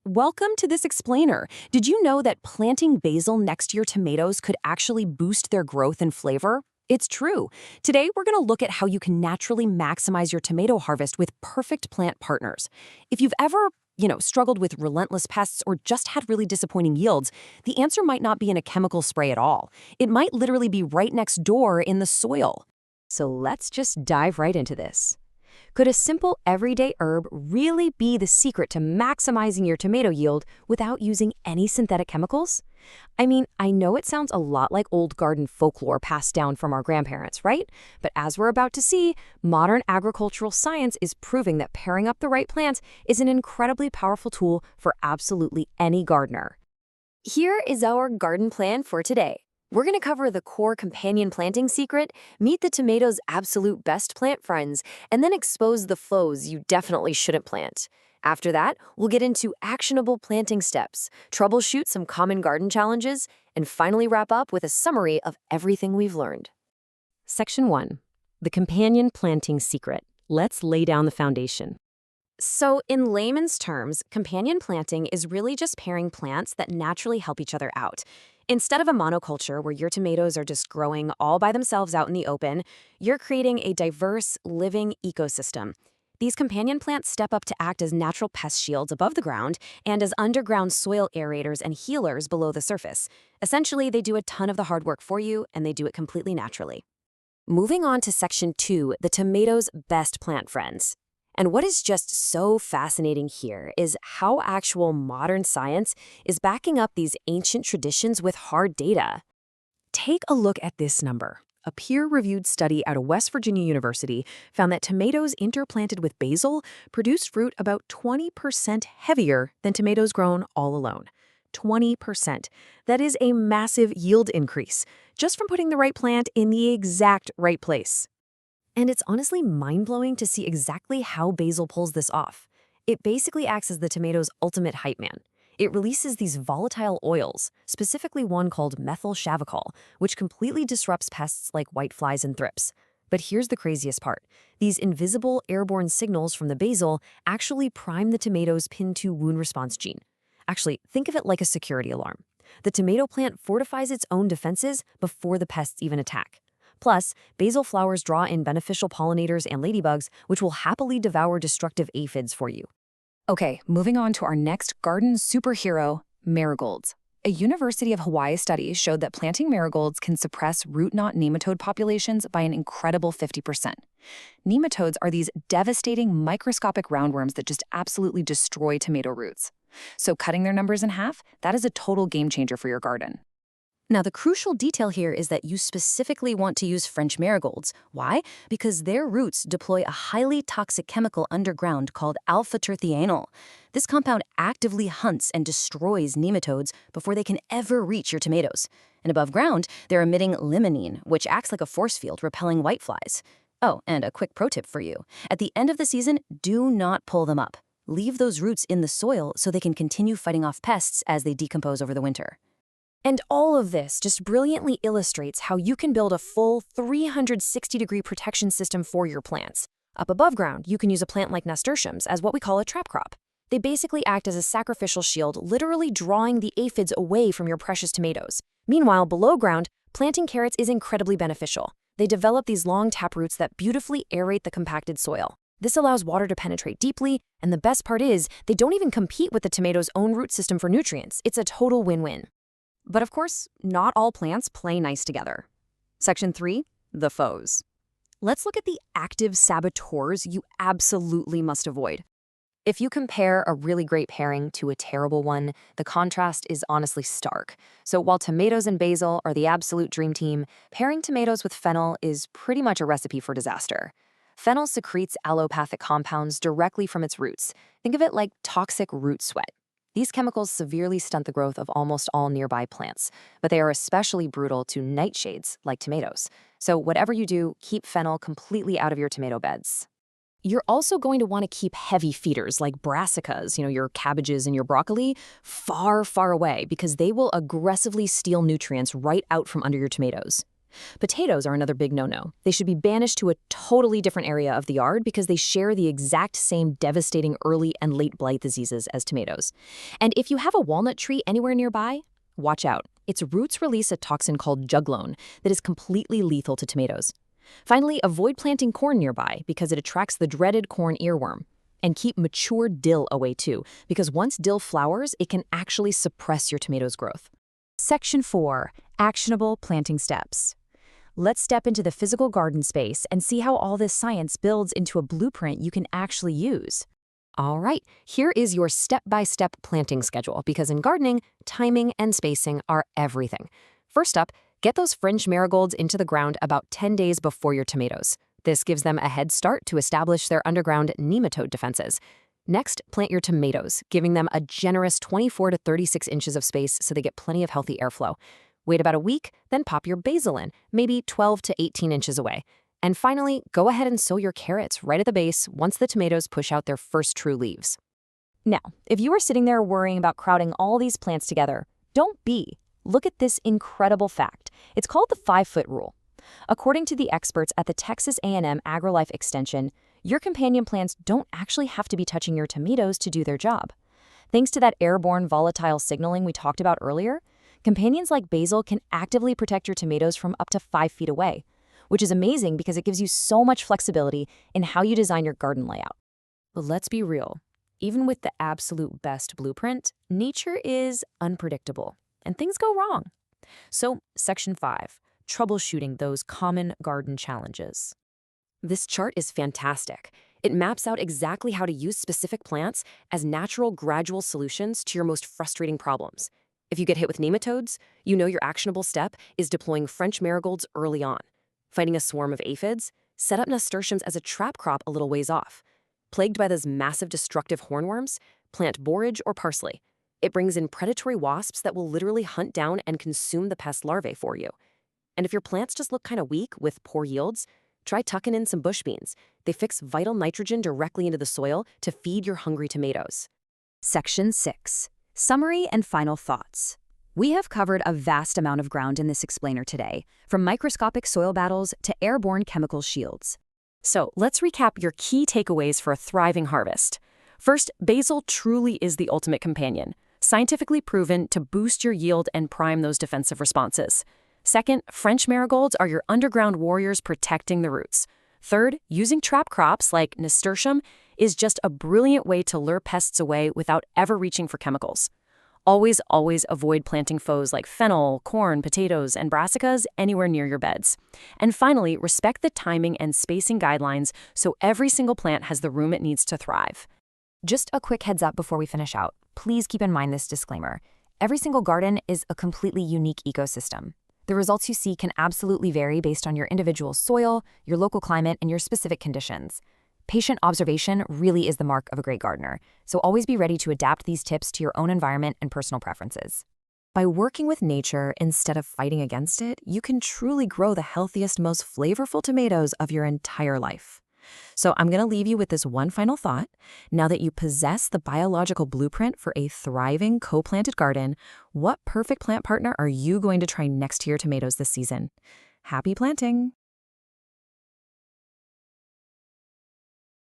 Welcome to this explainer. Did you know that planting basil next to your tomatoes could actually boost their growth and flavor? It's true. Today, we're going to look at how you can naturally maximize your tomato harvest with perfect plant partners. If you've ever, struggled with relentless pests or just had really disappointing yields, the answer might not be in a chemical spray at all. It might literally be right next door in the soil. So let's just dive right into this. Could a simple everyday herb really be the secret to maximizing your tomato yield without using any synthetic chemicals? I mean, I know it sounds a lot like old garden folklore passed down from our grandparents, right? But as we're about to see, modern agricultural science is proving that pairing up the right plants is an incredibly powerful tool for absolutely any gardener. Here is our garden plan for today. We're going to cover the core companion planting secret, meet the tomato's absolute best plant friends, and then expose the foes you definitely shouldn't plant. After that, we'll get into actionable planting steps, troubleshoot some common garden challenges, and finally wrap up with a summary of everything we've learned. Section 1. The companion planting secret. Let's lay down the foundation. So, in layman's terms, companion planting is really just pairing plants that naturally help each other out. Instead of a monoculture where your tomatoes are just growing all by themselves out in the open, you're creating a diverse, living ecosystem. These companion plants step up to act as natural pest shields above the ground and as underground soil aerators and healers below the surface. Essentially, they do a ton of the hard work for you, and they do it completely naturally. Moving on to Section 2, the tomato's best plant friends. And what is just so fascinating here is how actual modern science is backing up these ancient traditions with hard data. Take a look at this number. A peer-reviewed study out of West Virginia University found that tomatoes interplanted with basil produced fruit about 20% heavier than tomatoes grown all alone. 20%. That is a massive yield increase, just from putting the right plant in the exact right place. And it's honestly mind-blowing to see exactly how basil pulls this off. It basically acts as the tomato's ultimate hype man. It releases these volatile oils, specifically one called methyl chavicol, which completely disrupts pests like whiteflies and thrips. But here's the craziest part. These invisible airborne signals from the basil actually prime the tomato's pin-2 wound response gene. Actually, think of it like a security alarm. The tomato plant fortifies its own defenses before the pests even attack. Plus, basil flowers draw in beneficial pollinators and ladybugs, which will happily devour destructive aphids for you. Okay, moving on to our next garden superhero, marigolds. A University of Hawaii study showed that planting marigolds can suppress root knot nematode populations by an incredible 50%. Nematodes are these devastating microscopic roundworms that just absolutely destroy tomato roots. So cutting their numbers in half, that is a total game changer for your garden. Now, the crucial detail here is that you specifically want to use French marigolds. Why? Because their roots deploy a highly toxic chemical underground called alpha-terthianol. This compound actively hunts and destroys nematodes before they can ever reach your tomatoes. And above ground, they're emitting limonene, which acts like a force field repelling whiteflies. Oh, and a quick pro tip for you. At the end of the season, do not pull them up. Leave those roots in the soil so they can continue fighting off pests as they decompose over the winter. And all of this just brilliantly illustrates how you can build a full 360-degree protection system for your plants. Up above ground, you can use a plant like nasturtiums as what we call a trap crop. They basically act as a sacrificial shield, literally drawing the aphids away from your precious tomatoes. Meanwhile, below ground, planting carrots is incredibly beneficial. They develop these long taproots that beautifully aerate the compacted soil. This allows water to penetrate deeply, and the best part is, they don't even compete with the tomato's own root system for nutrients. It's a total win-win. But of course, not all plants play nice together. Section 3, the foes. Let's look at the active saboteurs you absolutely must avoid. If you compare a really great pairing to a terrible one, the contrast is honestly stark. So while tomatoes and basil are the absolute dream team, pairing tomatoes with fennel is pretty much a recipe for disaster. Fennel secretes allopathic compounds directly from its roots. Think of it like toxic root sweat. These chemicals severely stunt the growth of almost all nearby plants, but they are especially brutal to nightshades like tomatoes. So whatever you do, keep fennel completely out of your tomato beds. You're also going to want to keep heavy feeders like brassicas, your cabbages and your broccoli, far, far away because they will aggressively steal nutrients right out from under your tomatoes. Potatoes are another big no-no. They should be banished to a totally different area of the yard because they share the exact same devastating early and late blight diseases as tomatoes. And if you have a walnut tree anywhere nearby, watch out. Its roots release a toxin called juglone that is completely lethal to tomatoes. Finally, avoid planting corn nearby because it attracts the dreaded corn earworm. And keep mature dill away too, because once dill flowers, it can actually suppress your tomatoes' growth. Section 4. Actionable planting steps. Let's step into the physical garden space and see how all this science builds into a blueprint you can actually use. All right, here is your step-by-step planting schedule, because in gardening, timing and spacing are everything. First up, get those French marigolds into the ground about 10 days before your tomatoes. This gives them a head start to establish their underground nematode defenses. Next, plant your tomatoes, giving them a generous 24 to 36 inches of space so they get plenty of healthy airflow. Wait about a week, then pop your basil in, maybe 12 to 18 inches away. And finally, go ahead and sow your carrots right at the base once the tomatoes push out their first true leaves. Now, if you are sitting there worrying about crowding all these plants together, don't be. Look at this incredible fact. It's called the 5-foot rule. According to the experts at the Texas A&M AgriLife Extension, your companion plants don't actually have to be touching your tomatoes to do their job. Thanks to that airborne volatile signaling we talked about earlier, companions like basil can actively protect your tomatoes from up to 5 feet away, which is amazing because it gives you so much flexibility in how you design your garden layout. But let's be real. Even with the absolute best blueprint, nature is unpredictable, and things go wrong. So, Section 5. Troubleshooting those common garden challenges. This chart is fantastic. It maps out exactly how to use specific plants as natural, gradual solutions to your most frustrating problems. If you get hit with nematodes, you know your actionable step is deploying French marigolds early on. Fighting a swarm of aphids, set up nasturtiums as a trap crop a little ways off. Plagued by those massive destructive hornworms, plant borage or parsley. It brings in predatory wasps that will literally hunt down and consume the pest larvae for you. And if your plants just look kind of weak with poor yields, try tucking in some bush beans. They fix vital nitrogen directly into the soil to feed your hungry tomatoes. Section 6. Summary and final thoughts. We have covered a vast amount of ground in this explainer today, from microscopic soil battles to airborne chemical shields. So let's recap your key takeaways for a thriving harvest. First, basil truly is the ultimate companion, scientifically proven to boost your yield and prime those defensive responses. Second, French marigolds are your underground warriors protecting the roots. Third, using trap crops like nasturtium is just a brilliant way to lure pests away without ever reaching for chemicals. Always avoid planting foes like fennel, corn, potatoes, and brassicas anywhere near your beds. And finally, respect the timing and spacing guidelines so every single plant has the room it needs to thrive. Just a quick heads up before we finish out. Please keep in mind this disclaimer. Every single garden is a completely unique ecosystem. The results you see can absolutely vary based on your individual soil, your local climate, and your specific conditions. Patient observation really is the mark of a great gardener, so always be ready to adapt these tips to your own environment and personal preferences. By working with nature instead of fighting against it, you can truly grow the healthiest, most flavorful tomatoes of your entire life. So I'm going to leave you with this one final thought. Now that you possess the biological blueprint for a thriving co-planted garden, what perfect plant partner are you going to try next to your tomatoes this season? Happy planting!